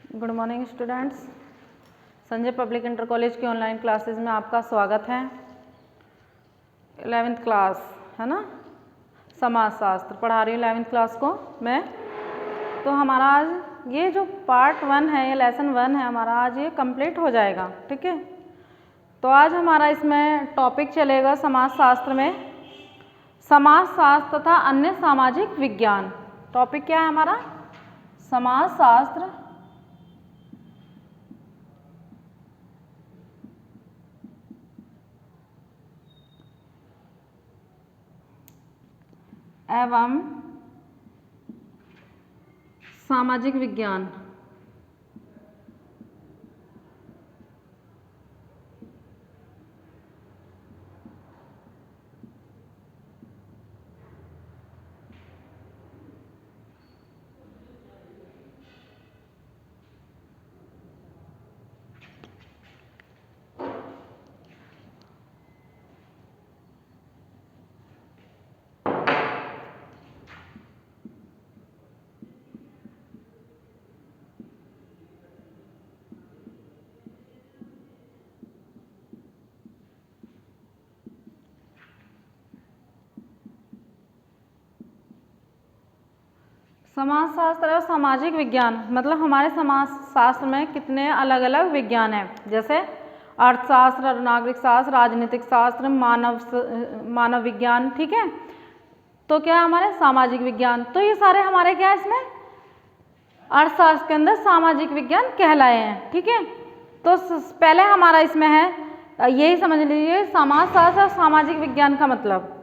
Good morning students. Sanjay public inter college की online classes में आपका स्वागत है। 11th क्लास है ना, समाजशास्त्र पढ़ा रही हूँ 11th क्लास को मैं। तो हमारा आज ये जो पार्ट 1 है, ये लेसन 1 है हमारा, आज ये कंप्लीट हो जाएगा। ठीक है, तो आज हमारा इसमें टॉपिक चलेगा समाजशास्त्र में समाजशास्त्र तथा अन्य सामाजिक विज्ञान। टॉपिक क्या है हमारा? समाजशास्त्र एवं सामाजिक विज्ञान। समाजशास्त्र और सामाजिक विज्ञान मतलब हमारे समाजशास्त्र में कितने अलग अलग विज्ञान हैं, जैसे अर्थशास्त्र, नागरिक शास्त्र, राजनीतिक शास्त्र, मानव विज्ञान। ठीक है, तो क्या हमारे सामाजिक विज्ञान, तो ये सारे हमारे क्या है इसमें अर्थशास्त्र के अंदर सामाजिक विज्ञान कहलाए हैं। ठीक है, तो पहले हमारा इसमें है, यही समझ लीजिए समाजशास्त्र और सामाजिक विज्ञान का मतलब।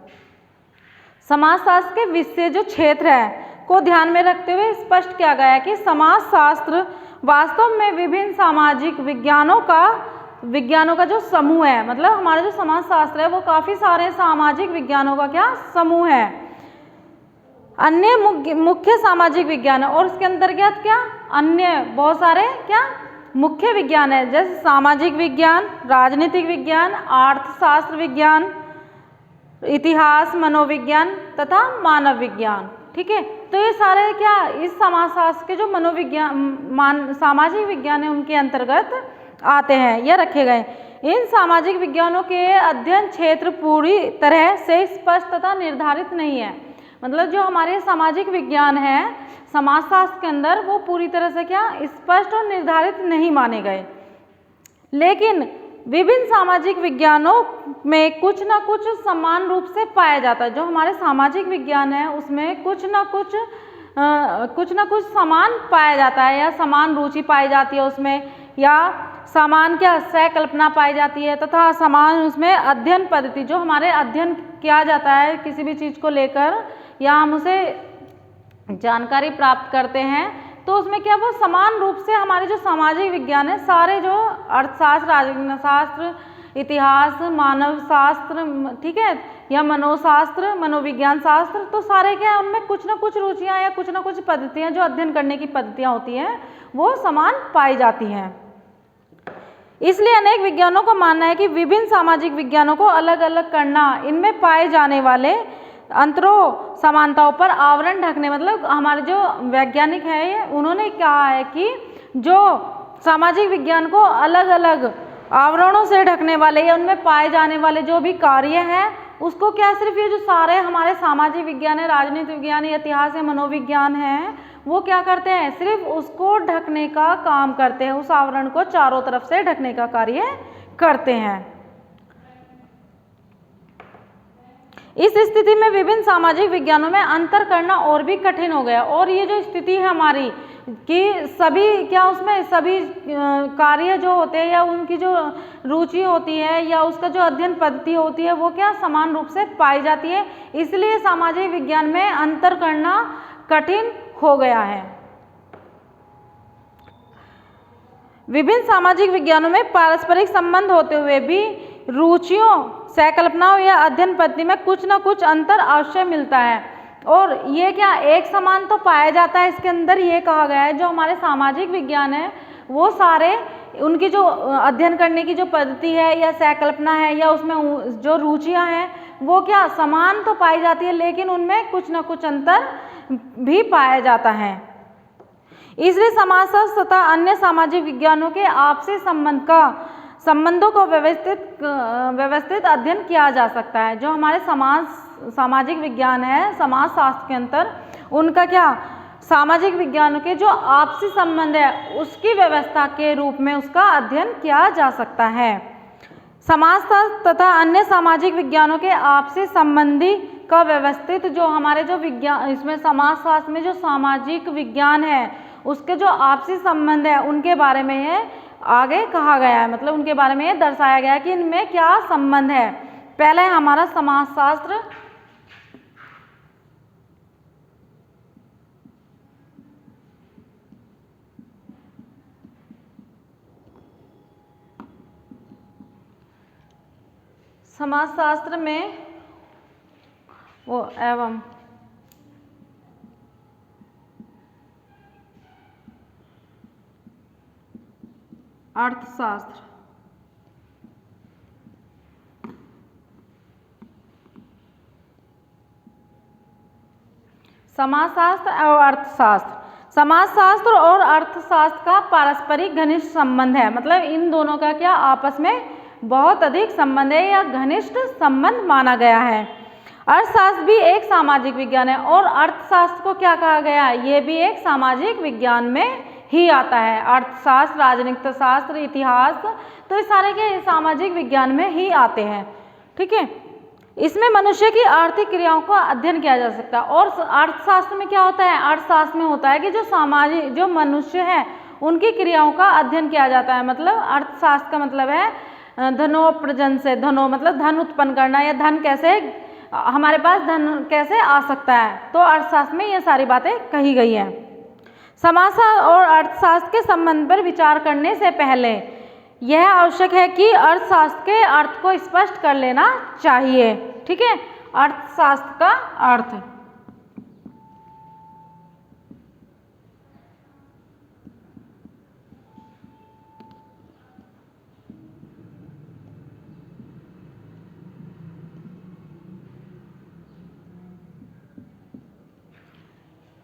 समाजशास्त्र के विषय जो क्षेत्र है को ध्यान में रखते हुए स्पष्ट किया गया है कि समाजशास्त्र वास्तव में विभिन्न सामाजिक विज्ञानों का जो समूह है। मतलब हमारा जो समाजशास्त्र है वो काफी सारे सामाजिक विज्ञानों का क्या समूह है। अन्य मुख्य सामाजिक विज्ञान है और उसके अंतर्गत क्या अन्य बहुत सारे क्या मुख्य विज्ञान है, जैसे सामाजिक विज्ञान, राजनीतिक विज्ञान, अर्थशास्त्र विज्ञान, इतिहास, मनोविज्ञान तथा मानव विज्ञान। ठीक है, तो ये सारे क्या इस समाजशास्त्र के जो मनोविज्ञान सामाजिक विज्ञान है उनके अंतर्गत आते हैं या रखे गए। इन सामाजिक विज्ञानों के अध्ययन क्षेत्र पूरी तरह से स्पष्ट तथा निर्धारित नहीं है। मतलब जो हमारे सामाजिक विज्ञान है समाजशास्त्र के अंदर वो पूरी तरह से क्या स्पष्ट और निर्धारित नहीं माने गए, लेकिन विभिन्न सामाजिक विज्ञानों में कुछ ना कुछ समान रूप से पाया जाता है। जो हमारे सामाजिक विज्ञान है उसमें कुछ ना कुछ समान पाया जाता है या समान रुचि पाई जाती है उसमें, या समान क्या सहकल्पना पाई जाती है तथा समान उसमें अध्ययन पद्धति, जो हमारे अध्ययन किया जाता है किसी भी चीज़ को लेकर या हम उसे जानकारी प्राप्त करते हैं, तो उसमें क्या वो समान रूप से हमारे जो सामाजिक विज्ञान है सारे जो अर्थशास्त्र, राजनीतिक शास्त्र, इतिहास, मानव शास्त्र, ठीक है, या मनोशास्त्र, मनोविज्ञान शास्त्र, तो सारे क्या है उनमें कुछ ना कुछ रुचियां या कुछ ना कुछ पद्धतियां जो अध्ययन करने की पद्धतियां होती हैं वो समान पाई जाती हैं। इसलिए अनेक विज्ञानों का मानना है कि विभिन्न सामाजिक विज्ञानों को अलग अलग करना इनमें पाए जाने वाले अंतरों समानताओं पर आवरण ढकने, मतलब हमारे जो वैज्ञानिक है उन्होंने कहा है कि जो सामाजिक विज्ञान को अलग अलग आवरणों से ढकने वाले या उनमें पाए जाने वाले जो भी कार्य है उसको क्या सिर्फ ये जो सारे हमारे सामाजिक विज्ञान है, राजनीतिक विज्ञान है, इतिहास है, मनोविज्ञान है, वो क्या करते हैं सिर्फ उसको ढकने का काम करते हैं, उस आवरण को चारों तरफ से ढकने का कार्य करते हैं। इस स्थिति में विभिन्न सामाजिक विज्ञानों में अंतर करना और भी कठिन हो गया। और ये जो स्थिति है हमारी कि सभी क्या उसमें सभी कार्य जो होते हैं या उनकी जो रुचि होती है या उसका जो अध्ययन पद्धति होती है वो क्या समान रूप से पाई जाती है, इसलिए सामाजिक विज्ञान में अंतर करना कठिन हो गया है। विभिन्न सामाजिक विज्ञानों में पारस्परिक संबंध होते हुए भी रुचियों, सहकल्पनाओं या अध्ययन पद्धति में कुछ ना कुछ अंतर अवश्य मिलता है। और ये क्या एक समान तो पाया जाता है इसके अंदर, ये कहा गया है जो हमारे सामाजिक विज्ञान है वो सारे उनकी जो अध्ययन करने की जो पद्धति है या सहकल्पना है या उसमें जो रुचियां हैं वो क्या समान तो पाई जाती है, लेकिन उनमें कुछ ना कुछ अंतर भी पाया जाता है। इसलिए समाजशास्त्र तथा अन्य सामाजिक विज्ञानों के आपसी संबंधों को व्यवस्थित अध्ययन किया जा सकता है। जो हमारे सामाजिक विज्ञान है समाजशास्त्र के अंतर, उनका क्या सामाजिक विज्ञानों के जो आपसी संबंध है उसकी व्यवस्था के रूप में उसका अध्ययन किया जा सकता है। समाजशास्त्र तथा अन्य सामाजिक विज्ञानों के आपसी संबंधी का व्यवस्थित जो हमारे जो विज्ञान, इसमें समाजशास्त्र में जो सामाजिक विज्ञान है उसके जो आपसी संबंध है उनके बारे में ये आगे कहा गया है, मतलब उनके बारे में ये दर्शाया गया है कि इनमें क्या संबंध है। पहला है हमारा समाजशास्त्र, समाजशास्त्र में वो एवं अर्थशास्त्र। समाजशास्त्र और अर्थशास्त्र, समाजशास्त्र और अर्थशास्त्र का पारस्परिक घनिष्ठ संबंध है, मतलब इन दोनों का क्या आपस में बहुत अधिक संबंध है या घनिष्ठ संबंध माना गया है। अर्थशास्त्र भी एक सामाजिक विज्ञान है और अर्थशास्त्र को क्या कहा गया है, ये भी एक सामाजिक विज्ञान में ही आता है। अर्थशास्त्र, राजनीतिक शास्त्र, इतिहास, तो इस सारे के सामाजिक विज्ञान में ही आते हैं। ठीक है, इसमें मनुष्य की आर्थिक क्रियाओं का अध्ययन किया जा सकता है। और अर्थशास्त्र में क्या होता है, अर्थशास्त्र में होता है कि जो मनुष्य है उनकी क्रियाओं का अध्ययन किया जाता है। मतलब अर्थशास्त्र का मतलब है धनोपार्जन से, मतलब धन उत्पन्न करना या धन कैसे हमारे पास धन कैसे आ सकता है, तो अर्थशास्त्र में ये सारी बातें कही गई हैं। समाजशास्त्र और अर्थशास्त्र के संबंध पर विचार करने से पहले यह आवश्यक है कि अर्थशास्त्र के अर्थ को स्पष्ट कर लेना चाहिए। ठीक है, अर्थशास्त्र का अर्थ,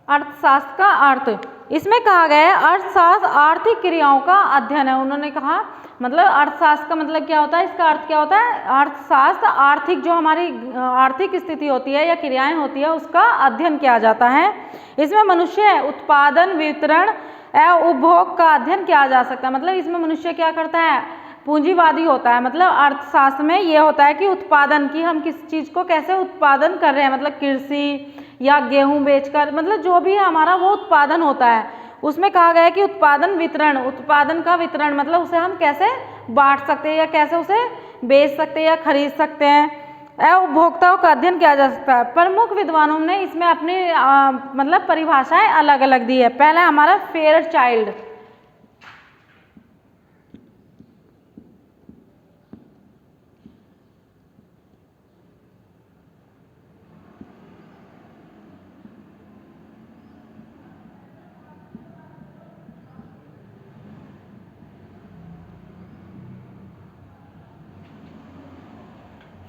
अर्थशास्त्र का अर्थ, इसमें कहा गया है अर्थशास्त्र आर्थिक क्रियाओं का अध्ययन है। उन्होंने कहा मतलब अर्थशास्त्र का मतलब क्या होता है, इसका अर्थ क्या होता है, अर्थशास्त्र आर्थिक जो हमारी आर्थिक स्थिति होती है या क्रियाएं होती है उसका अध्ययन किया जाता है। इसमें मनुष्य उत्पादन, वितरण एवं उपभोग का अध्ययन किया जा सकता है। मतलब इसमें मनुष्य क्या करता है, पूंजीवादी होता है। मतलब अर्थशास्त्र में ये होता है कि उत्पादन की हम किस चीज़ को कैसे उत्पादन कर रहे हैं, मतलब कृषि या गेहूं बेचकर, मतलब जो भी हमारा वो उत्पादन होता है उसमें कहा गया है कि उत्पादन वितरण, उत्पादन का वितरण मतलब उसे हम कैसे बांट सकते हैं या कैसे उसे बेच सकते हैं या खरीद सकते हैं। उपभोक्ताओं का अध्ययन किया जा सकता है। प्रमुख विद्वानों ने इसमें अपनी मतलब परिभाषाएं अलग अलग दी है। पहला हमारा फेयर चाइल्ड,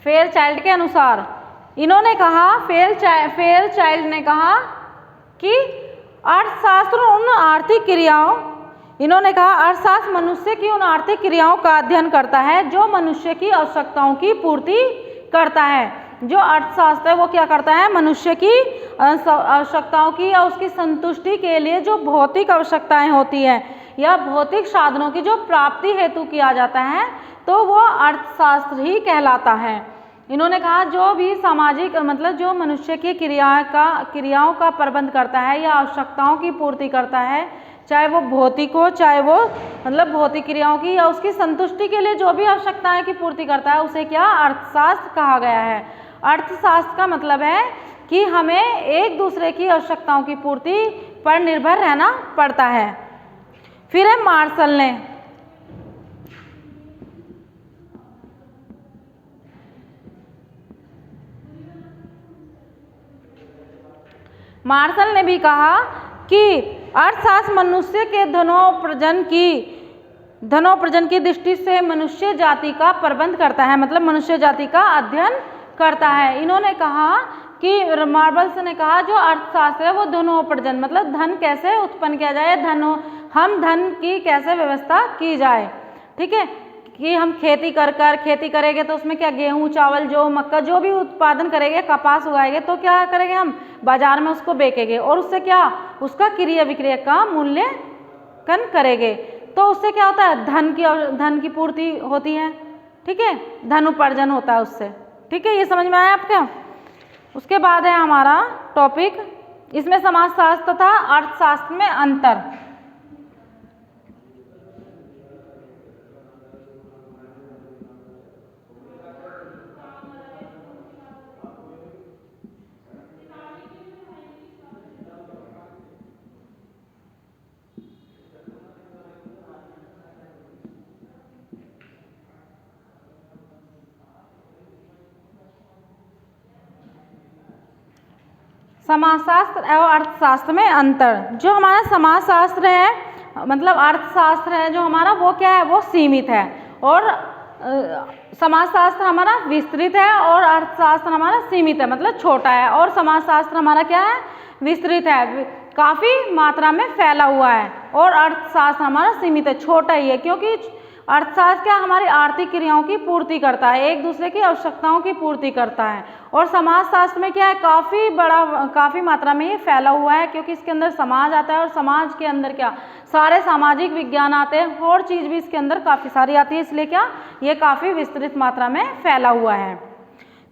फेयर चाइल्ड के अनुसार इन्होंने कहा, फेयर चाइल्ड ने कहा कि अर्थशास्त्र उन आर्थिक क्रियाओं, इन्होंने कहा अर्थशास्त्र मनुष्य की उन आर्थिक क्रियाओं का अध्ययन करता है जो मनुष्य की आवश्यकताओं की पूर्ति करता है। जो अर्थशास्त्र है वो क्या करता है, मनुष्य की आवश्यकताओं की या उसकी संतुष्टि के लिए जो भौतिक आवश्यकताएं होती है या भौतिक साधनों की जो प्राप्ति हेतु किया जाता है तो वो अर्थशास्त्र ही कहलाता है। इन्होंने कहा जो भी सामाजिक मतलब जो मनुष्य की क्रियाओं का प्रबंध करता है या आवश्यकताओं की पूर्ति करता है, चाहे वो भौतिक हो चाहे वो मतलब भौतिक क्रियाओं की या उसकी संतुष्टि के लिए जो भी आवश्यकताएं की पूर्ति करता है उसे क्या अर्थशास्त्र कहा गया है। अर्थशास्त्र का मतलब है कि हमें एक दूसरे की आवश्यकताओं की पूर्ति पर निर्भर रहना पड़ता है। फिर है मार्शल ने, मार्शल ने भी कहा कि अर्थशास्त्र मनुष्य के धनोपार्जन की दृष्टि से मनुष्य जाति का प्रबंध करता है, मतलब मनुष्य जाति का अध्ययन करता है। इन्होंने कहा कि मार्बल्स ने कहा जो अर्थशास्त्र है वो धनोपार्जन मतलब धन कैसे उत्पन्न किया जाए, हम धन की कैसे व्यवस्था की जाए। ठीक है, कि हम खेती करेंगे तो उसमें क्या गेहूं चावल जो मक्का जो भी उत्पादन करेंगे, कपास उगाएंगे तो क्या करेंगे हम बाजार में उसको बेचेंगे और उससे क्या उसका क्रय विक्रय का मूल्यांकन करेंगे, तो उससे क्या होता है धन की पूर्ति होती है। ठीक है, धन उपार्जन होता है उससे। ठीक है, ये समझ में आया आपका। उसके बाद है हमारा टॉपिक, इसमें समाजशास्त्र तथा अर्थशास्त्र में अंतर। समाजशास्त्र एवं अर्थशास्त्र में अंतर। जो हमारा समाजशास्त्र है मतलब अर्थशास्त्र है जो हमारा वो क्या है वो सीमित है, और समाजशास्त्र हमारा विस्तृत है और अर्थशास्त्र हमारा सीमित है मतलब छोटा है, और समाजशास्त्र हमारा क्या है विस्तृत है, काफ़ी मात्रा में फैला हुआ है, और अर्थशास्त्र हमारा सीमित है छोटा ही है, क्योंकि अर्थशास्त्र क्या हमारी आर्थिक क्रियाओं की पूर्ति करता है, एक दूसरे की आवश्यकताओं की पूर्ति करता है, और समाजशास्त्र में क्या है काफ़ी मात्रा में ये फैला हुआ है, क्योंकि इसके अंदर समाज आता है और समाज के अंदर क्या सारे सामाजिक विज्ञान आते हैं और चीज़ भी इसके अंदर काफ़ी सारी आती है, इसलिए क्या ये काफ़ी विस्तृत मात्रा में फैला हुआ है।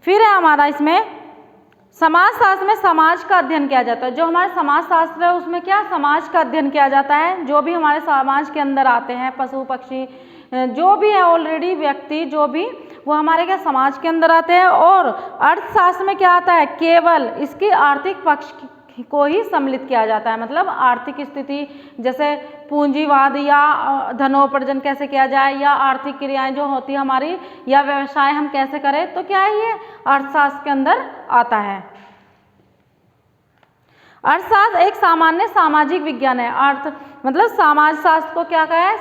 फिर है हमारा इसमें समाजशास्त्र में समाज का अध्ययन किया जाता है। जो हमारा समाजशास्त्र है उसमें क्या समाज का अध्ययन किया जाता है, जो भी हमारे समाज के अंदर आते हैं पशु पक्षी जो भी है ऑलरेडी व्यक्ति जो भी वो हमारे क्या समाज के अंदर आते हैं। और अर्थशास्त्र में क्या आता है केवल इसकी आर्थिक पक्ष को ही सम्मिलित किया जाता है, मतलब आर्थिक स्थिति जैसे पूंजीवाद या धनोपार्जन कैसे किया जाए या आर्थिक क्रियाएं जो होती है हमारी या व्यवसाय हम कैसे करें, तो क्या है ये अर्थशास्त्र के अंदर आता है। अर्थशास्त्र एक सामान्य सामाजिक विज्ञान है। अर्थ मतलब समाजशास्त्र को क्या कहा है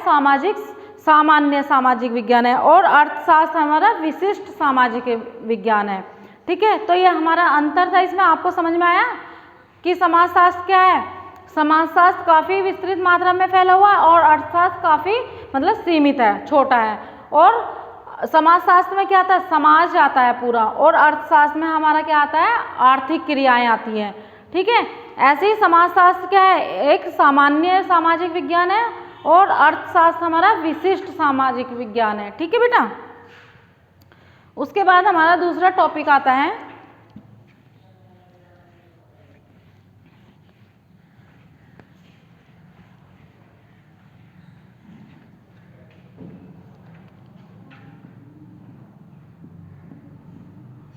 सामान्य सामाजिक विज्ञान है, और अर्थशास्त्र हमारा विशिष्ट सामाजिक विज्ञान है। ठीक है, तो ये हमारा अंतर था, इसमें आपको समझ में आया कि समाजशास्त्र क्या है, समाजशास्त्र काफ़ी विस्तृत मात्रा में फैला हुआ है और अर्थशास्त्र काफ़ी मतलब सीमित है छोटा है। और समाजशास्त्र में क्या आता है समाज आता है पूरा, और अर्थशास्त्र में हमारा क्या आता है आर्थिक क्रियाएं आती हैं। ठीक है, ऐसे ही समाजशास्त्र क्या है एक सामान्य सामाजिक विज्ञान है और अर्थशास्त्र हमारा विशिष्ट सामाजिक विज्ञान है। ठीक है बेटा, उसके बाद हमारा दूसरा टॉपिक आता है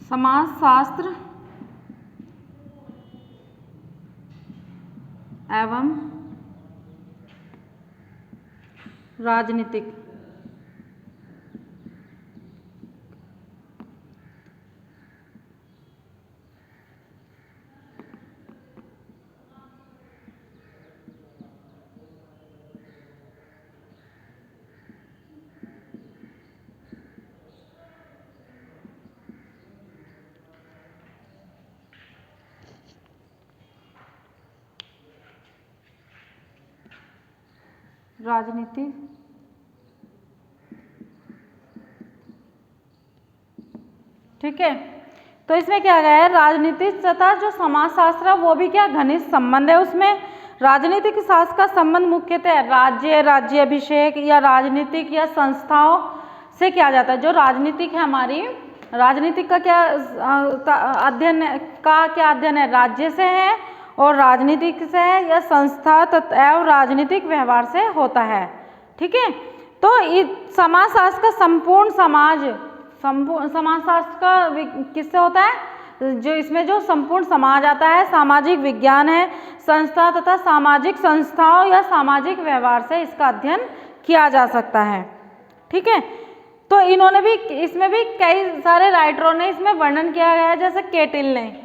समाजशास्त्र एवं राजनीतिक। राजनीति ठीक है, तो इसमें क्या गया है राजनीति तथा जो समाजशास्त्र है वो भी क्या घनिष्ठ संबंध है। उसमें राजनीतिक शास्त्र का संबंध मुख्यतः राज्याभिषेक या राजनीतिक या संस्थाओं से किया जाता है। जो राजनीतिक है हमारी राजनीतिक का क्या अध्ययन है राज्य से है और राजनीतिक से है या संस्था तथा एवं राजनीतिक व्यवहार से होता है। ठीक है, तो समाजशास्त्र का संपूर्ण समाजशास्त्र का किससे होता है जो इसमें जो संपूर्ण समाज आता है, सामाजिक विज्ञान है, संस्था तथा सामाजिक संस्थाओं या सामाजिक व्यवहार से इसका अध्ययन किया जा सकता है। ठीक है, तो इन्होंने भी इसमें भी कई सारे राइटरों ने इसमें वर्णन किया गया है, जैसे केटिल ने।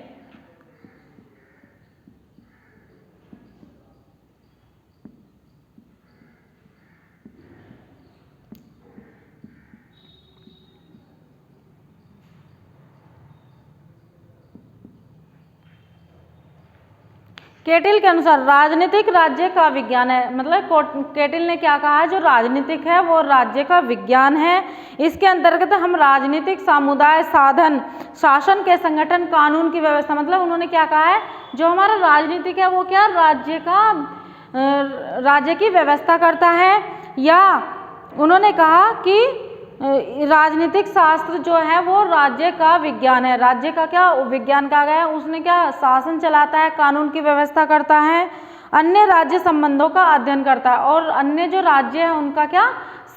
केटिल के अनुसार राजनीतिक राज्य का विज्ञान है, मतलब केटिल ने क्या कहा है, जो राजनीतिक है वो राज्य का विज्ञान है। इसके अंतर्गत हम राजनीतिक समुदाय, साधन, शासन के संगठन, कानून की व्यवस्था, मतलब उन्होंने क्या कहा है, जो हमारा राजनीतिक है वो क्या राज्य की व्यवस्था करता है। या उन्होंने कहा कि राजनीतिक शास्त्र जो है वो राज्य का विज्ञान है। राज्य का क्या विज्ञान कहा गया है, उसने क्या शासन चलाता है, कानून की व्यवस्था करता है, अन्य राज्य संबंधों का अध्ययन करता है और अन्य जो राज्य है उनका क्या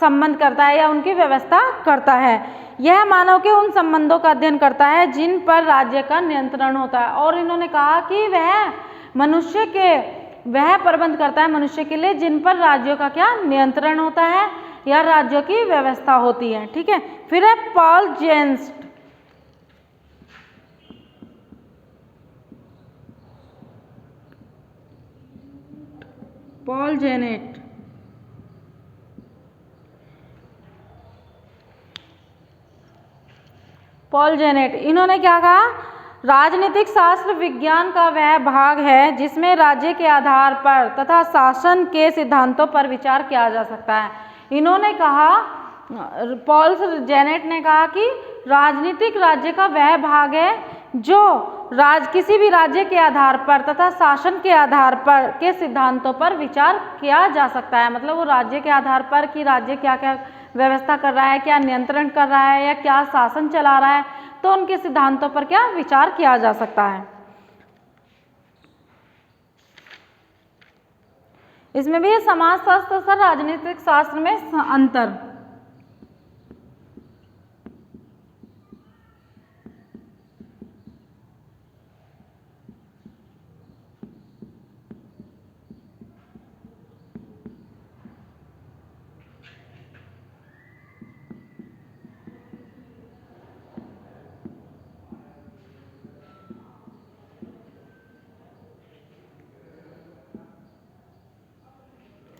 संबंध करता है या उनकी व्यवस्था करता है। यह मानव के उन संबंधों का अध्ययन करता है जिन पर राज्य का नियंत्रण होता है। और इन्होंने कहा कि वह प्रबंध करता है मनुष्य के लिए जिन पर राज्यों का क्या नियंत्रण होता है या राज्यों की व्यवस्था होती है। ठीक है, फिर है पॉल जेनेट, इन्होंने क्या कहा, राजनीतिक शास्त्र विज्ञान का वह भाग है जिसमें राज्य के आधार पर तथा शासन के सिद्धांतों पर विचार किया जा सकता है। इन्होंने कहा, पॉल जेनेट ने कहा कि राजनीतिक राज्य का वह भाग है जो किसी भी राज्य के आधार पर तथा शासन के आधार पर के सिद्धांतों पर विचार किया जा सकता है। मतलब वो राज्य के आधार पर कि राज्य क्या क्या व्यवस्था कर रहा है, क्या नियंत्रण कर रहा है या क्या शासन चला रहा है, तो उनके सिद्धांतों पर क्या विचार किया जा सकता है। इसमें भी समाजशास्त्र और राजनीतिक शास्त्र में अंतर।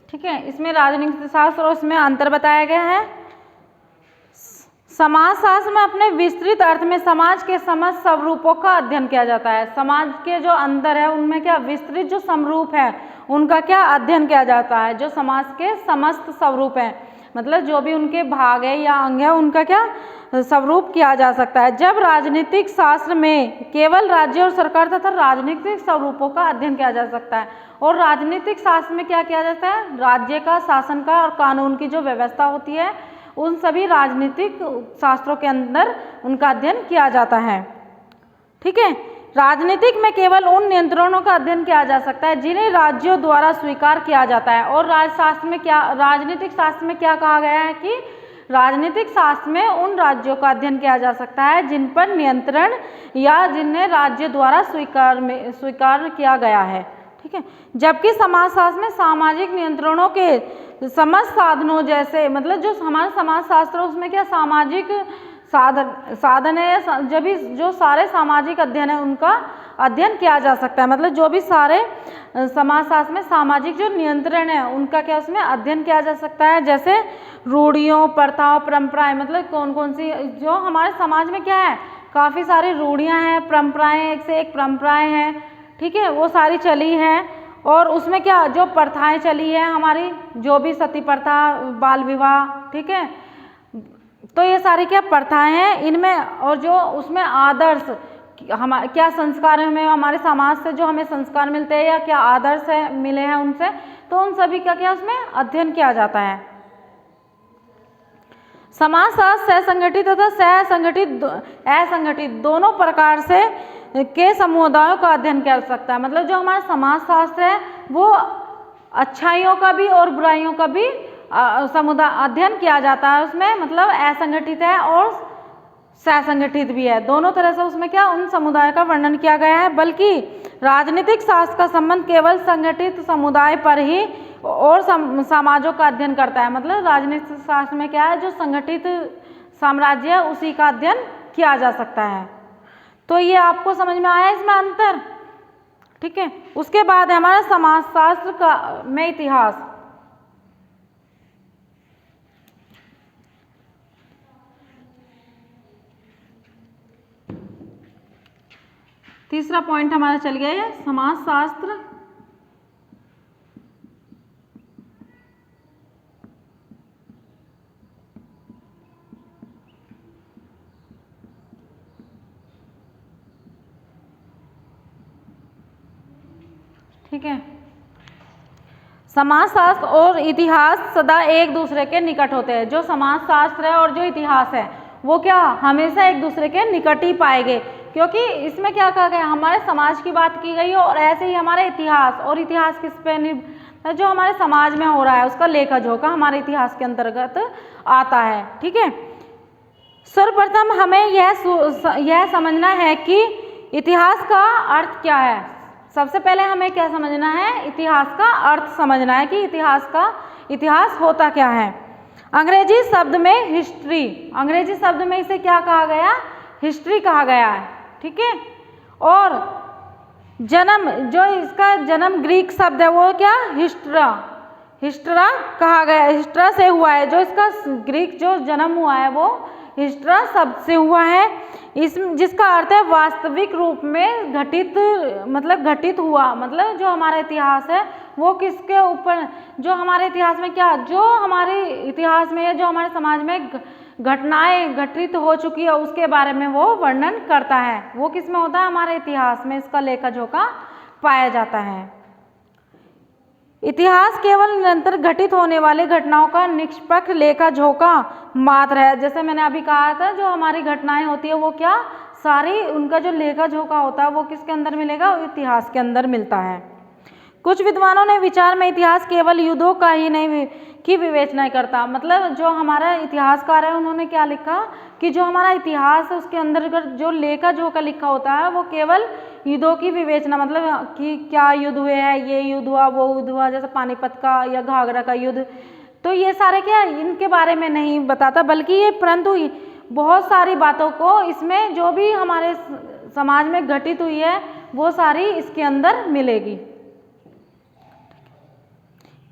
ठीक है, इसमें राजनीतिक शास्त्र और इसमें अंतर बताया गया है। समाजशास्त्र में अपने विस्तृत अर्थ में समाज के समस्त स्वरूपों का अध्ययन किया जाता है। समाज के जो अंदर है उनमें क्या विस्तृत जो समरूप है उनका क्या अध्ययन किया जाता है। जो समाज के समस्त स्वरूप है, मतलब जो भी उनके भाग है या अंग है उनका क्या स्वरूप किया जा सकता है। जब राजनीतिक शास्त्र में केवल राज्य और सरकार तथा राजनीतिक स्वरूपों का अध्ययन किया जा सकता है और राजनीतिक शास्त्र में क्या किया जाता है, राज्य का, शासन का और कानून की जो व्यवस्था होती है उन सभी राजनीतिक शास्त्रों के अंदर उनका अध्ययन किया जाता है। ठीक है, राजनीतिक में केवल उन नियंत्रणों का अध्ययन किया जा सकता है जिन्हें राज्यों द्वारा स्वीकार किया जाता है। और राजनीतिक शास्त्र में क्या कहा गया है कि राजनीतिक शास्त्र में उन राज्यों का अध्ययन किया जा सकता है जिन पर नियंत्रण या जिन्हें राज्य द्वारा स्वीकार किया गया है। ठीक है, जबकि समाजशास्त्र में सामाजिक नियंत्रणों के समस्त साधनों जैसे, मतलब जो हमारा समाजशास्त्र है उसमें क्या सामाजिक साधन है, जब भी जो सारे सामाजिक अध्ययन है उनका अध्ययन किया जा सकता है। मतलब जो भी सारे समाजशास्त्र में सामाजिक जो नियंत्रण है उनका क्या उसमें अध्ययन किया जा सकता है। जैसे रूढ़ियों, प्रथाओं, परंपराएं, मतलब कौन कौन सी जो हमारे समाज में क्या है, काफ़ी सारी रूढ़ियाँ हैं, परंपराएं, एक से एक परंपराएं हैं। ठीक है, वो सारी चली हैं और उसमें क्या जो प्रथाएं चली है हमारी, जो भी सती प्रथा, बाल विवाह, ठीक है, तो ये सारी क्या प्रथाएं हैं इनमें। और जो उसमें आदर्श हमारे क्या संस्कार हमें हमारे समाज से जो हमें संस्कार मिलते हैं या क्या आदर्श है मिले हैं उनसे, तो उन सभी का क्या उसमें अध्ययन किया जाता है। समाजशास्त्र असंगठित तथा असंगठित दोनों प्रकार से के समुदायों का अध्ययन कर सकता है। मतलब जो हमारा समाजशास्त्र है वो अच्छाइयों का भी और बुराइयों का भी समुदाय अध्ययन किया जाता है उसमें, मतलब असंगठित है और ससंगठित भी है, दोनों तरह से उसमें क्या उन समुदाय का वर्णन किया गया है। बल्कि राजनीतिक शास्त्र का संबंध केवल संगठित समुदाय पर ही और समाजों का अध्ययन करता है। मतलब राजनीतिक शास्त्र में क्या है, जो संगठित साम्राज्य है उसी का अध्ययन किया जा सकता है। तो ये आपको समझ में आया इसमें अंतर। ठीक है, उसके बाद है हमारा समाजशास्त्र का में इतिहास। तीसरा पॉइंट हमारा चल गया है समाजशास्त्र ठीक है। समाजशास्त्र और इतिहास सदा एक दूसरे के निकट होते हैं। जो समाजशास्त्र है और जो इतिहास है वो क्या हमेशा एक दूसरे के निकट ही पाएंगे, क्योंकि इसमें क्या कहा गया, हमारे समाज की बात की गई है और ऐसे ही हमारे इतिहास, और इतिहास किस पे जो हमारे समाज में हो रहा है उसका लेखा जोखा हमारे इतिहास के अंतर्गत आता है। ठीक है। सर्वप्रथम हमें यह समझना है कि इतिहास का अर्थ क्या है। सबसे पहले हमें क्या समझना है, इतिहास का अर्थ समझना है कि इतिहास होता क्या है। अंग्रेजी शब्द में हिस्ट्री, अंग्रेजी शब्द में इसे क्या कहा गया, हिस्ट्री कहा गया है। ठीक है। और जन्म, जो इसका जन्म ग्रीक शब्द है वो क्या, हिस्ट्रा कहा गया, हिस्ट्रा से हुआ है। जो इसका ग्रीक जो जन्म हुआ है वो हिस्ट्रा शब्द से हुआ है, जिसका अर्थ है वास्तविक रूप में घटित, मतलब घटित हुआ। मतलब जो हमारा इतिहास है वो किसके ऊपर, जो हमारे इतिहास में क्या, जो हमारे इतिहास में जो हमारे समाज में घटनाएं घटित हो चुकी है उसके बारे में वो वर्णन करता है। वो किस में होता है, हमारे इतिहास में इसका लेखा जोखा पाया जाता है। इतिहास केवल निरंतर घटित होने वाली घटनाओं का निष्पक्ष लेखा जोखा मात्र है। जैसे मैंने अभी कहा था, जो हमारी घटनाएं होती है वो क्या सारी, उनका जो लेखा जोखा होता है वो किसके अंदर मिलेगा, इतिहास के अंदर मिलता है। कुछ विद्वानों ने विचार में इतिहास केवल युद्धों का ही नहीं की विवेचना करता। मतलब जो हमारा इतिहासकार है उन्होंने क्या लिखा कि जो हमारा इतिहास है उसके अंदर जो लेखा जोखा लिखा होता है वो केवल युद्धों की विवेचना, मतलब कि क्या युद्ध हुए हैं, ये युद्ध हुआ, वो युद्ध हुआ, जैसे पानीपत का या घाघरा का युद्ध, तो ये सारे क्या इनके बारे में नहीं बताता, बल्कि ये परंतु बहुत सारी बातों को इसमें जो भी हमारे समाज में घटित हुई है वो सारी इसके अंदर मिलेगी।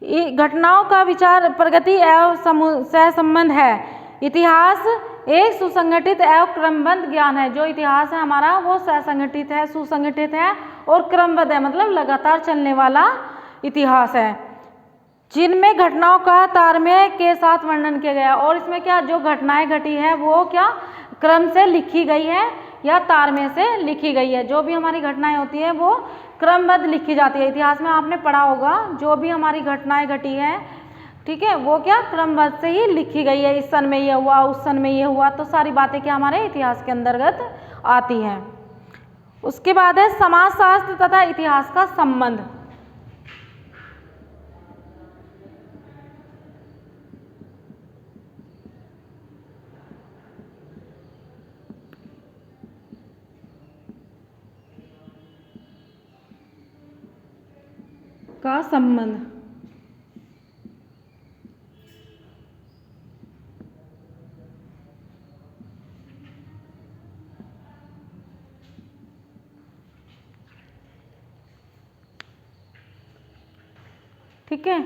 घटनाओं का विचार प्रगति एवं सहसंबंध है। इतिहास एक सुसंगठित एवं क्रमबद्ध ज्ञान है। जो इतिहास है हमारा वो सहसंगठित है, सुसंगठित है और क्रमबद्ध है, मतलब लगातार चलने वाला इतिहास है, जिनमें घटनाओं का तारतम्य के साथ वर्णन किया गया। और इसमें क्या जो घटनाएं घटी है वो क्या क्रम से लिखी गई है या तारतम्य से लिखी गई है। जो भी हमारी घटनाएं होती है वो क्रमबद्ध लिखी जाती है। इतिहास में आपने पढ़ा होगा जो भी हमारी घटनाएं घटी है, ठीक है, वो क्या क्रमबद्ध से ही लिखी गई है। इस सन में ये हुआ, उस सन में ये हुआ, तो सारी बातें क्या हमारे इतिहास के अंतर्गत आती हैं। उसके बाद है समाजशास्त्र तथा इतिहास का संबंध। का संबंध, ठीक है।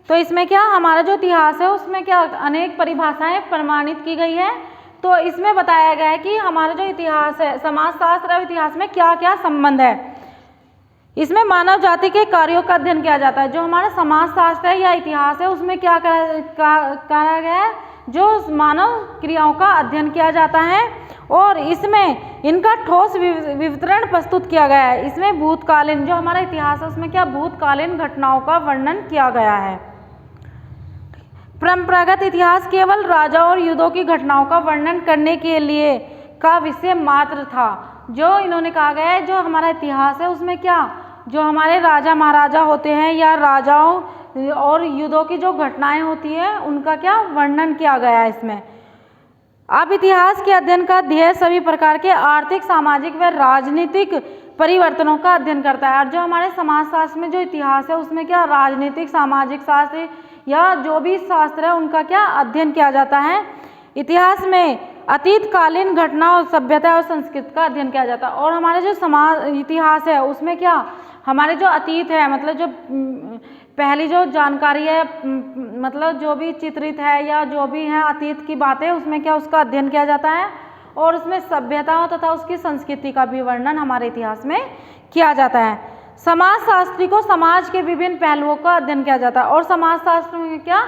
तो इसमें क्या हमारा जो इतिहास है उसमें क्या अनेक परिभाषाएं प्रमाणित की गई है। तो इसमें बताया गया है कि हमारा जो इतिहास है, समाजशास्त्र और इतिहास में क्या क्या संबंध है। इसमें मानव जाति के कार्यों का अध्ययन किया जाता है। जो हमारा समाजशास्त्र है या इतिहास है उसमें क्या करा गया है, जो मानव क्रियाओं का अध्ययन किया जाता है और इसमें इनका ठोस विवरण प्रस्तुत किया गया है। इसमें भूतकालीन, जो हमारा इतिहास है उसमें क्या भूतकालीन घटनाओं का वर्णन किया गया है। परंपरागत इतिहास केवल राजा और युद्धों की घटनाओं का वर्णन करने के लिए का विषय मात्र था। जो इन्होंने कहा गया है जो हमारा इतिहास है उसमें क्या जो हमारे राजा महाराजा होते हैं या राजाओं और युद्धों की जो घटनाएं होती है उनका क्या वर्णन किया गया है इसमें। अब इतिहास के अध्ययन का ध्येय सभी प्रकार के आर्थिक, सामाजिक व राजनीतिक परिवर्तनों का अध्ययन करता है। और जो हमारे समाजशास्त्र में जो इतिहास है उसमें क्या राजनीतिक, सामाजिक शास्त्र या जो भी शास्त्र है उनका क्या अध्ययन किया जाता है। इतिहास में अतीतकालीन घटना और सभ्यता और संस्कृति का अध्ययन किया जाता है। और हमारे जो समाज इतिहास है उसमें क्या हमारे जो अतीत है, मतलब जो पहली जो जानकारी है, मतलब जो भी चित्रित है या जो भी है अतीत की बातें, उसमें क्या उसका अध्ययन किया जाता है। और उसमें सभ्यताओं तथा उसकी संस्कृति का भी वर्णन हमारे इतिहास में किया जाता है। समाजशास्त्री को समाज के विभिन्न पहलुओं का अध्ययन किया जाता है। और समाजशास्त्र में क्या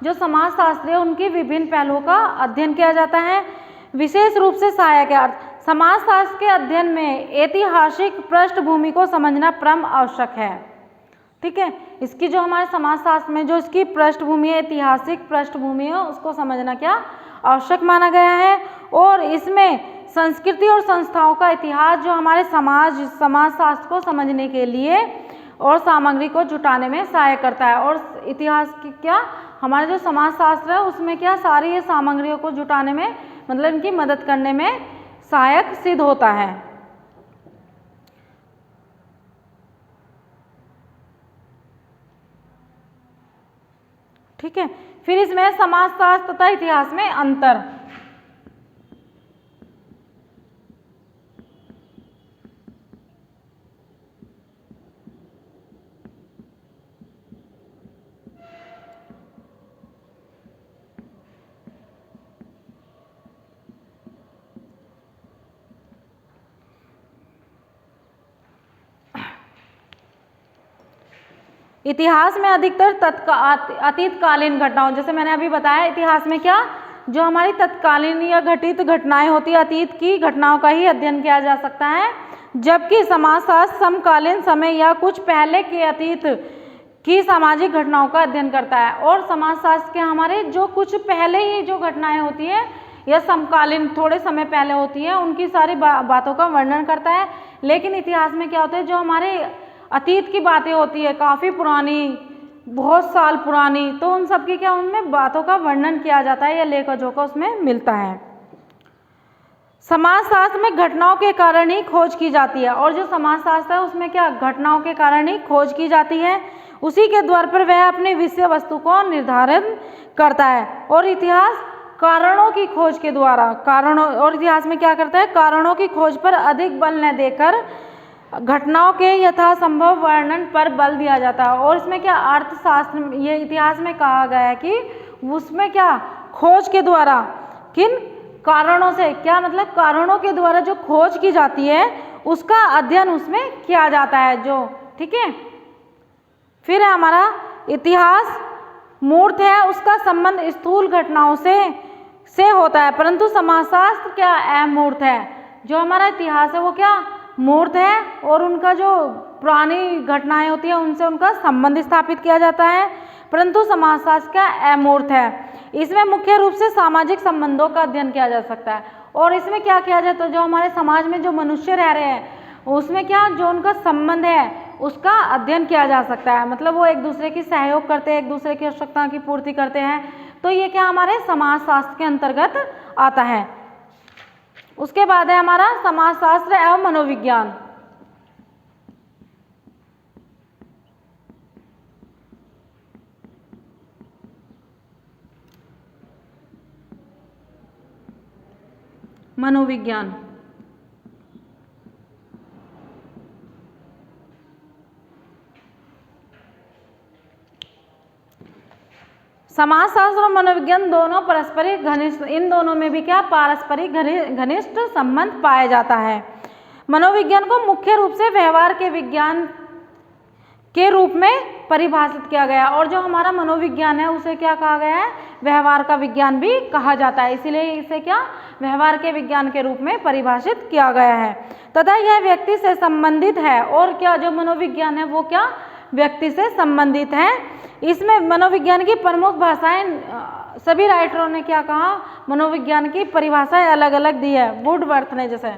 जो समाजशास्त्री है उनकी विभिन्न पहलुओं का अध्ययन किया जाता है। विशेष रूप से सहायक है। समाजशास्त्र के अध्ययन में ऐतिहासिक पृष्ठभूमि को समझना परम आवश्यक है। ठीक है। इसकी जो हमारे समाजशास्त्र में जो इसकी पृष्ठभूमि है, ऐतिहासिक पृष्ठभूमि है, उसको समझना क्या आवश्यक माना गया है। और इसमें संस्कृति और संस्थाओं का इतिहास जो हमारे समाजशास्त्र को समझने के लिए और सामग्री को जुटाने में सहायक करता है। और इतिहास की क्या हमारा जो समाजशास्त्र है उसमें क्या सारी ये सामग्रियों को जुटाने में मतलब इनकी मदद करने में सहायक सिद्ध होता है। ठीक है। फिर इसमें समाजशास्त्र तथा इतिहास में अंतर। इतिहास में अधिकतर अतीतकालीन घटनाओं, जैसे मैंने अभी बताया इतिहास में क्या जो हमारी तत्कालीन या घटित घटनाएं होती है, अतीत की घटनाओं का ही अध्ययन किया जा सकता है, जबकि समाजशास्त्र समकालीन समय या कुछ पहले के अतीत की सामाजिक घटनाओं का अध्ययन करता है। और समाजशास्त्र के हमारे जो कुछ पहले ही जो घटनाएं होती है या समकालीन थोड़े समय पहले होती है उनकी सारी बातों का वर्णन करता है। लेकिन इतिहास में क्या होता है जो हमारे अतीत की बातें होती है काफ़ी पुरानी, बहुत साल पुरानी, तो उन सब की क्या उनमें बातों का वर्णन किया जाता है या लेखा जोखा उसमें मिलता है। समाजशास्त्र में घटनाओं के कारण ही खोज की जाती है। और जो समाजशास्त्र है उसमें क्या घटनाओं के कारण ही खोज की जाती है, उसी के द्वार पर वह अपनी विषय वस्तु को निर्धारित करता है। और इतिहास कारणों की खोज के द्वारा और इतिहास में क्या करता है कारणों की खोज पर अधिक बल न देकर घटनाओं के यथासंभव वर्णन पर बल दिया जाता है। और इसमें क्या अर्थशास्त्र ये इतिहास में कहा गया है कि उसमें क्या खोज के द्वारा किन कारणों से क्या मतलब कारणों के द्वारा जो खोज की जाती है उसका अध्ययन उसमें किया जाता है जो। ठीक है। फिर है हमारा इतिहास मूर्त है, उसका संबंध स्थूल घटनाओं से होता है, परंतु समाजशास्त्र क्या अमूर्त है। जो हमारा इतिहास है वो क्या मूर्त है और उनका जो पुरानी घटनाएं होती है उनसे उनका संबंध स्थापित किया जाता है, परंतु समाजशास्त्र क्या अमूर्त है। इसमें मुख्य रूप से सामाजिक संबंधों का अध्ययन किया जा सकता है। और इसमें क्या किया जाता है जो हमारे समाज में जो मनुष्य रह रहे हैं उसमें क्या जो उनका संबंध है उसका अध्ययन किया जा सकता है, मतलब वो एक दूसरे की सहयोग करते हैं, एक दूसरे की आवश्यकताओं की पूर्ति करते हैं, तो ये क्या हमारे समाजशास्त्र के अंतर्गत आता है। उसके बाद है हमारा समाजशास्त्र एवं मनोविज्ञान। मनोविज्ञान समाजशास्त्र और मनोविज्ञान दोनों पारस्परिक घनिष्ठ, इन दोनों में भी क्या पारस्परिक घनिष्ठ संबंध पाया जाता है। मनोविज्ञान को मुख्य रूप से व्यवहार के विज्ञान के रूप में परिभाषित किया गया और जो हमारा मनोविज्ञान है उसे क्या कहा गया है व्यवहार का विज्ञान भी कहा जाता है, इसीलिए इसे क्या व्यवहार के विज्ञान के रूप में परिभाषित किया गया है तथा यह व्यक्ति से संबंधित है। और क्या जो मनोविज्ञान है वो क्या व्यक्ति से संबंधित है। इसमें मनोविज्ञान की प्रमुख भाषाएं सभी राइटरों ने क्या कहा मनोविज्ञान की परिभाषाएं अलग अलग दी है। वुडवर्थ ने जैसे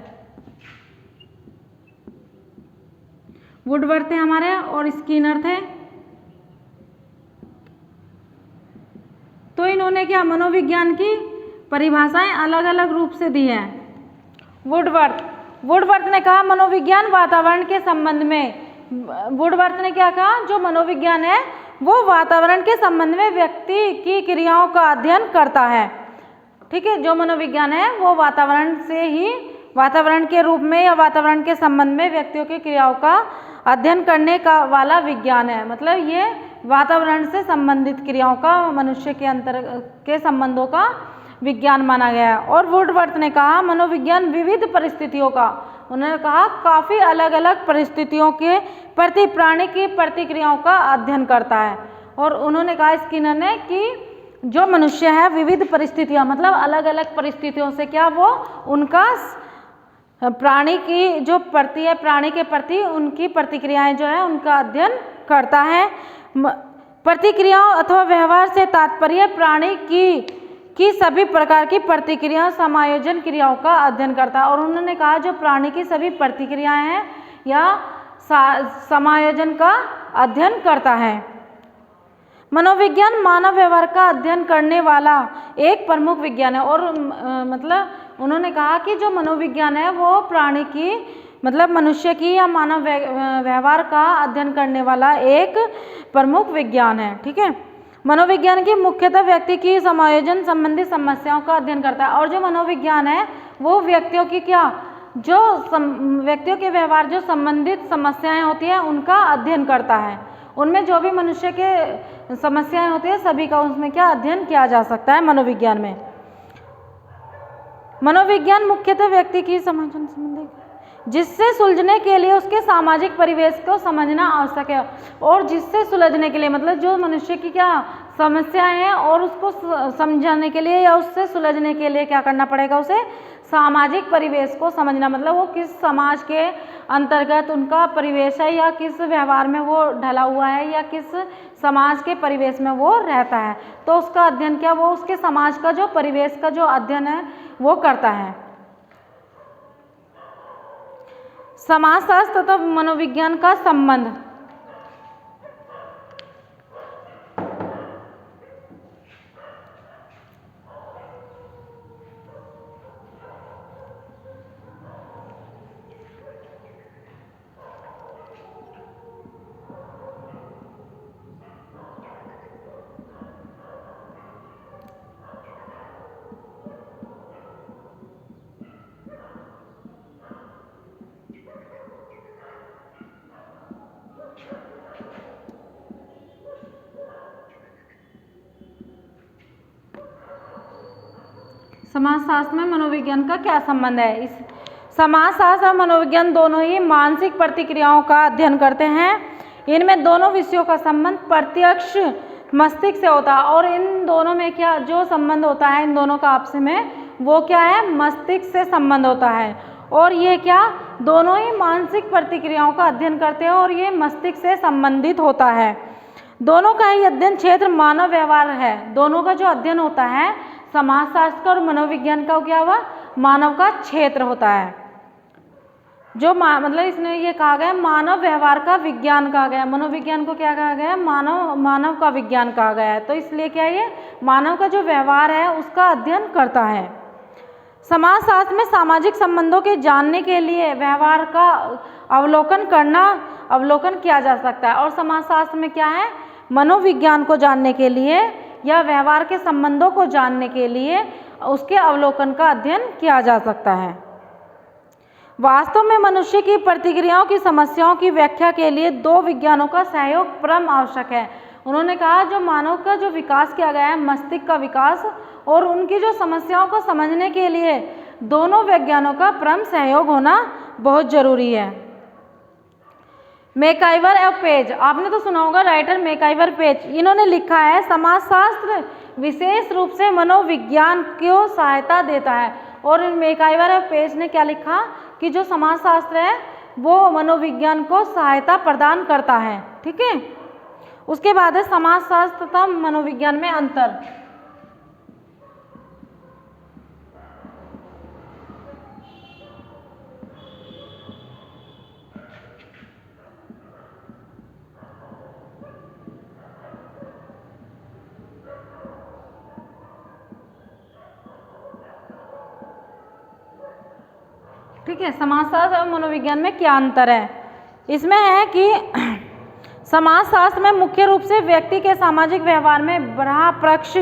वुडवर्थ थे हमारे और स्किनर थे, तो इन्होंने क्या मनोविज्ञान की परिभाषाएं अलग अलग रूप से दी हैं। वुडवर्थ ने कहा मनोविज्ञान वातावरण के संबंध में, वुडवर्थ ने क्या कहा जो मनोविज्ञान है वो वातावरण के संबंध में व्यक्ति की क्रियाओं का अध्ययन करता है। ठीक है, जो मनोविज्ञान है वो वातावरण से ही वातावरण के रूप में या वातावरण के संबंध में व्यक्तियों की क्रियाओं का अध्ययन करने का वाला विज्ञान है, मतलब ये वातावरण से संबंधित क्रियाओं का मनुष्य के अंतर के संबंधों का विज्ञान माना गया। और वुडवर्थ ने कहा मनोविज्ञान विविध परिस्थितियों का, उन्होंने कहा काफ़ी अलग अलग परिस्थितियों के प्रति प्राणी की प्रतिक्रियाओं का अध्ययन करता है। और उन्होंने कहा स्किनर ने कि जो मनुष्य है विविध परिस्थितियां मतलब अलग अलग परिस्थितियों से क्या वो उनका प्राणी की जो प्रति है प्राणी के प्रति उनकी प्रतिक्रियाएं जो है उनका अध्ययन करता है। प्रतिक्रियाओं अथवा व्यवहार से तात्पर्य प्राणी की सभी प्रकार की प्रतिक्रियाओं समायोजन क्रियाओं का अध्ययन करता है। और उन्होंने कहा जो प्राणी की सभी प्रतिक्रियाएं हैं या समायोजन का अध्ययन करता है। मनोविज्ञान मानव व्यवहार का अध्ययन करने वाला एक प्रमुख विज्ञान है। और मतलब उन्होंने कहा कि जो मनोविज्ञान है वो प्राणी की मतलब मनुष्य की या मानव व्यवहार का अध्ययन करने वाला एक प्रमुख विज्ञान है। ठीक है। मनोविज्ञान की मुख्यतः व्यक्ति की समायोजन संबंधी समस्याओं का अध्ययन करता है। और जो मनोविज्ञान है वो व्यक्तियों की व्यक्तियों के व्यवहार जो संबंधित समस्याएं होती हैं उनका अध्ययन करता है। उनमें जो भी मनुष्य के समस्याएं होती है सभी का उसमें क्या अध्ययन किया जा सकता है मनोविज्ञान में। मनोविज्ञान मुख्यतः व्यक्ति की समायोजन संबंधी जिससे सुलझने के लिए उसके सामाजिक परिवेश को समझना आवश्यक है। और जिससे सुलझने के लिए मतलब जो मनुष्य की क्या समस्याएं हैं और उसको समझाने के लिए या उससे सुलझने के लिए क्या करना पड़ेगा, उसे सामाजिक परिवेश को समझना। मतलब वो किस समाज के अंतर्गत उनका परिवेश है या किस व्यवहार में वो ढला हुआ है या किस समाज के परिवेश में वो रहता है, तो उसका अध्ययन क्या वो उसके समाज का जो परिवेश का जो अध्ययन है वो करता है। समाजशास्त्र तथा मनोविज्ञान का संबंध। समाजशास्त्र में मनोविज्ञान का क्या संबंध है? इस समाजशास्त्र और मनोविज्ञान दोनों ही मानसिक प्रतिक्रियाओं का अध्ययन करते हैं। इनमें दोनों विषयों का संबंध प्रत्यक्ष मस्तिष्क से होता है। और इन दोनों में क्या जो संबंध होता है इन दोनों का आपस में वो क्या है मस्तिष्क से संबंध होता है। और ये क्या दोनों ही मानसिक प्रतिक्रियाओं का अध्ययन करते हैं और ये मस्तिष्क से संबंधित होता है। दोनों का ही अध्ययन क्षेत्र मानव व्यवहार है। दोनों का जो अध्ययन होता है समाजशास्त्र और मनोविज्ञान का क्या हुआ मानव का क्षेत्र होता है। जो मतलब इसमें ये कहा गया मानव व्यवहार का विज्ञान कहा गया। मनोविज्ञान को क्या कहा गया मानव का विज्ञान कहा गया है। तो इसलिए क्या ये मानव का जो व्यवहार है उसका अध्ययन करता है। समाजशास्त्र में सामाजिक संबंधों के जानने के लिए व्यवहार का अवलोकन किया जा सकता है। और समाजशास्त्र में क्या है मनोविज्ञान को जानने के लिए या व्यवहार के संबंधों को जानने के लिए उसके अवलोकन का अध्ययन किया जा सकता है। वास्तव में मनुष्य की प्रतिक्रियाओं की समस्याओं की व्याख्या के लिए दो विज्ञानों का सहयोग परम आवश्यक है। उन्होंने कहा जो मानव का जो विकास किया गया है मस्तिष्क का विकास और उनकी जो समस्याओं को समझने के लिए दोनों विज्ञानों का परम सहयोग होना बहुत जरूरी है। मैकआइवर और पेज, आपने तो सुना होगा राइटर मैकआइवर पेज, इन्होंने लिखा है समाजशास्त्र विशेष रूप से मनोविज्ञान को सहायता देता है। और मैकआइवर और पेज ने क्या लिखा कि जो समाजशास्त्र है वो मनोविज्ञान को सहायता प्रदान करता है। ठीक है। उसके बाद है समाजशास्त्र तथा मनोविज्ञान में अंतर। ठीक है। समाजशास्त्र और मनोविज्ञान में क्या अंतर है? इसमें है कि समाजशास्त्र में मुख्य रूप से व्यक्ति के सामाजिक व्यवहार में बाह्य पक्ष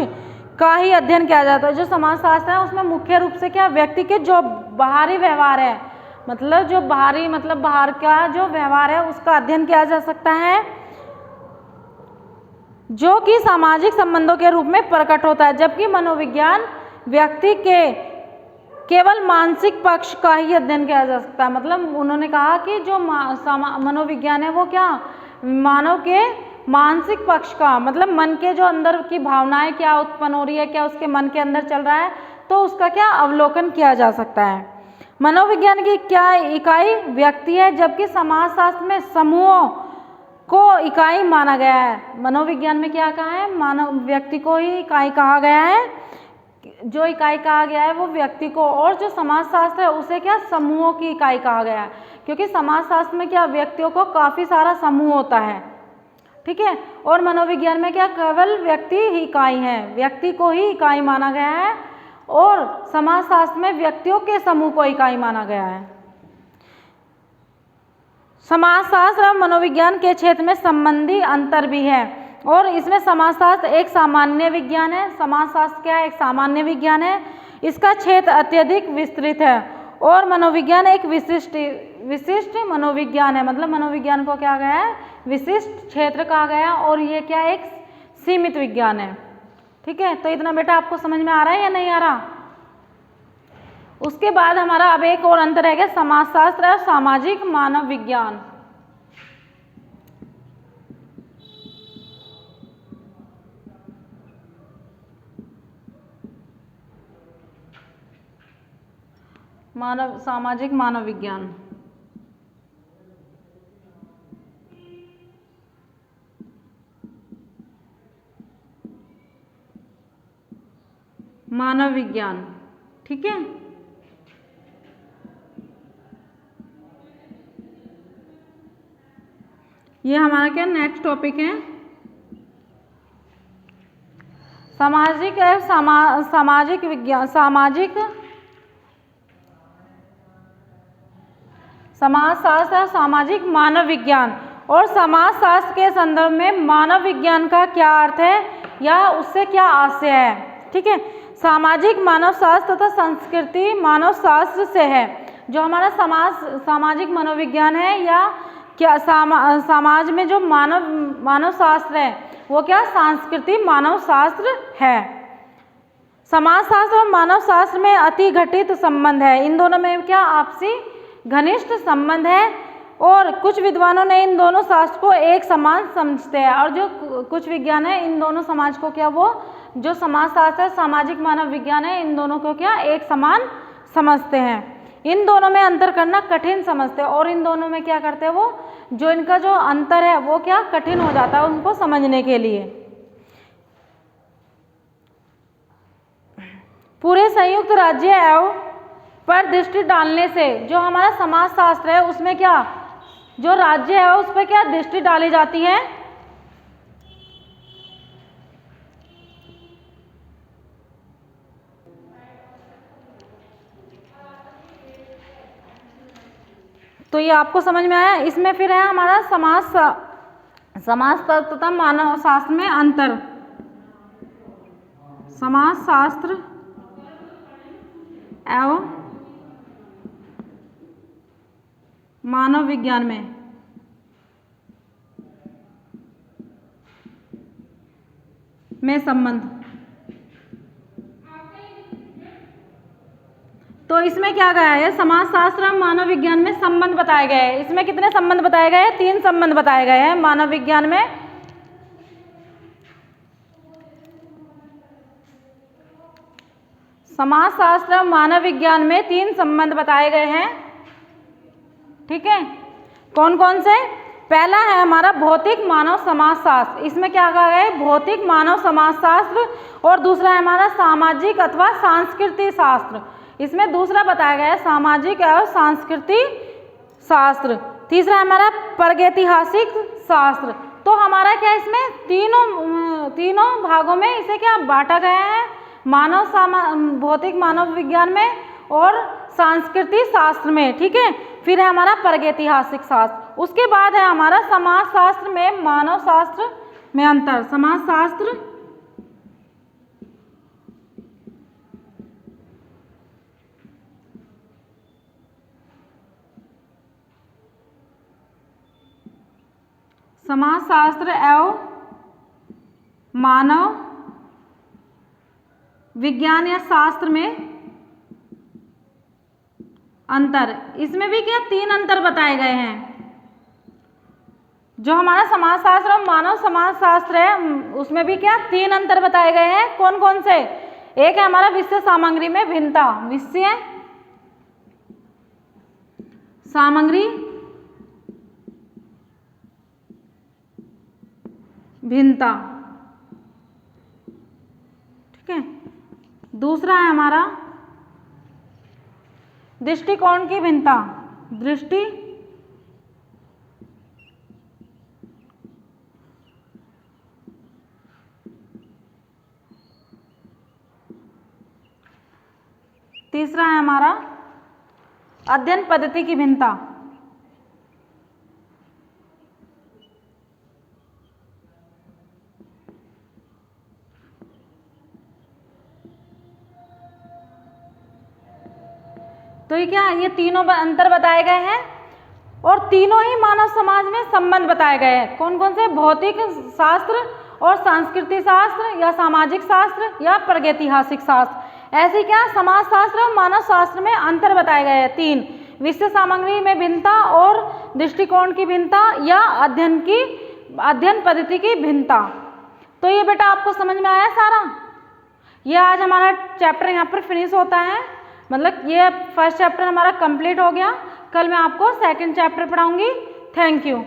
का ही अध्ययन किया जाता है। जो समाजशास्त्र है उसमें मुख्य रूप से क्या व्यक्ति के जो बाहरी व्यवहार है मतलब जो बाहर का जो व्यवहार है उसका अध्ययन किया जा सकता है जो कि सामाजिक संबंधों के रूप में प्रकट होता है। जबकि मनोविज्ञान व्यक्ति के केवल मानसिक पक्ष का ही अध्ययन किया जा सकता है। मतलब उन्होंने कहा कि जो मनोविज्ञान है वो क्या मानव के मानसिक पक्ष का मतलब मन के जो अंदर की भावनाएं क्या उत्पन्न हो रही है क्या उसके मन के अंदर चल रहा है तो उसका क्या अवलोकन किया जा सकता है। मनोविज्ञान की क्या इकाई व्यक्ति है जबकि समाजशास्त्र में समूहों को इकाई माना गया है। मनोविज्ञान में क्या कहा है, मानव व्यक्ति को ही इकाई कहा गया है, जो इकाई कहा गया है वो व्यक्ति को, और जो समाजशास्त्र है उसे क्या समूहों की इकाई कहा गया है, क्योंकि समाजशास्त्र में क्या व्यक्तियों को काफ़ी सारा समूह होता है, ठीक है। और मनोविज्ञान में क्या केवल व्यक्ति ही इकाई है, व्यक्ति को ही इकाई माना गया है, और समाजशास्त्र में व्यक्तियों के समूह को इकाई माना गया है। समाजशास्त्र और मनोविज्ञान के क्षेत्र में संबंधी अंतर भी है, और इसमें समाजशास्त्र एक सामान्य विज्ञान है, समाजशास्त्र क्या है, एक सामान्य विज्ञान है, इसका क्षेत्र अत्यधिक विस्तृत है, और मनोविज्ञान एक विशिष्ट मनोविज्ञान है, मतलब मनोविज्ञान को क्या गया है, विशिष्ट क्षेत्र कहा गया, और ये क्या एक सीमित विज्ञान है, ठीक है। तो इतना बेटा आपको समझ में आ रहा है या नहीं आ रहा। उसके बाद हमारा अब एक और अंतर है, समाजशास्त्र और सामाजिक मानव विज्ञान। सामाजिक मानव विज्ञान, मानव विज्ञान, ठीक है। ये हमारा क्या नेक्स्ट टॉपिक है, सामाजिक है सामाजिक विज्ञान, समाजशास्त्र और सामाजिक मानव विज्ञान। और समाजशास्त्र के संदर्भ में मानव विज्ञान का क्या अर्थ है या उससे क्या आशय है, ठीक है। सामाजिक मानव शास्त्र तथा संस्कृति मानव शास्त्र से है, जो हमारा सामाजिक मनोविज्ञान है या क्या समाज में जो मानव शास्त्र है वो क्या सांस्कृतिक मानव शास्त्र है। समाजशास्त्र और मानव शास्त्र में अति घटित संबंध है, इन दोनों में क्या आपसी घनिष्ठ संबंध है, और कुछ विद्वानों ने इन दोनों शास्त्र को एक समान समझते हैं, और जो कुछ विज्ञान है इन दोनों समाज को क्या वो जो समाजशास्त्र सामाजिक मानव विज्ञान है इन दोनों को क्या एक समान समझते हैं। इन दोनों में अंतर करना कठिन समझते हैं, और इन दोनों में क्या करते हैं वो जो इनका जो अंतर है वो क्या कठिन हो जाता है उनको समझने के लिए। पूरे संयुक्त राज्य एवं पर दृष्टि डालने से जो हमारा समाजशास्त्र है उसमें क्या जो राज्य है उस पर क्या दृष्टि डाली जाती है, तो ये आपको समझ में आया। इसमें फिर है हमारा समाजशास्त्र तथा मानव शास्त्र में अंतर, समाजशास्त्र एवं मानव विज्ञान में संबंध। तो इसमें क्या गया है, समाजशास्त्र और मानव विज्ञान में संबंध बताए गए हैं। इसमें कितने संबंध बताए गए हैं, 3 संबंध बताए गए हैं मानव विज्ञान में। समाजशास्त्र और मानव विज्ञान में 3 संबंध बताए गए हैं, ठीक है। कौन कौन से, पहला है हमारा भौतिक मानव समाजशास्त्र, इसमें क्या कहा गया है भौतिक मानव समाजशास्त्र, और दूसरा है हमारा सामाजिक अथवा सांस्कृतिक शास्त्र, इसमें दूसरा बताया गया है सामाजिक और सांस्कृतिक शास्त्र। तीसरा हमारा प्रागैतिहासिक शास्त्र। तो हमारा क्या इसमें तीनों भागों में इसे क्या बांटा गया है, भौतिक मानव विज्ञान में और सांस्कृतिक शास्त्र में, ठीक है। फिर है हमारा प्रागैतिहासिक शास्त्र। उसके बाद है हमारा समाजशास्त्र में मानव शास्त्र में अंतर, समाजशास्त्र एवं मानव विज्ञान या शास्त्र में अंतर। इसमें भी क्या 3 अंतर बताए गए हैं। जो हमारा समाजशास्त्र और मानव समाजशास्त्र है उसमें भी क्या 3 अंतर बताए गए हैं। कौन कौन से, एक है हमारा विषय सामग्री में भिन्नता, विषय सामग्री भिन्नता। ठीक है, दूसरा है हमारा दृष्टिकोण की भिन्नता। दृष्टि तीसरा है हमारा अध्ययन पद्धति की भिन्नता। तो ये क्या, ये तीनों अंतर बताए गए हैं और तीनों ही मानव समाज में संबंध बताए गए हैं। कौन कौन से? भौतिक शास्त्र और सांस्कृतिक शास्त्र या सामाजिक शास्त्र या प्रागैतिहासिक शास्त्र। ऐसे क्या, समाज शास्त्र और मानव शास्त्र में अंतर बताए गए हैं तीन। विषय सामग्री में भिन्नता और दृष्टिकोण की भिन्नता या अध्ययन पद्धति की भिन्नता। तो ये बेटा आपको समझ में आया सारा। ये आज हमारा चैप्टर यहाँ पर फिनिश होता है, मतलब ये फर्स्ट चैप्टर हमारा कंप्लीट हो गया। कल मैं आपको सेकंड चैप्टर पढ़ाऊंगी। Thank you.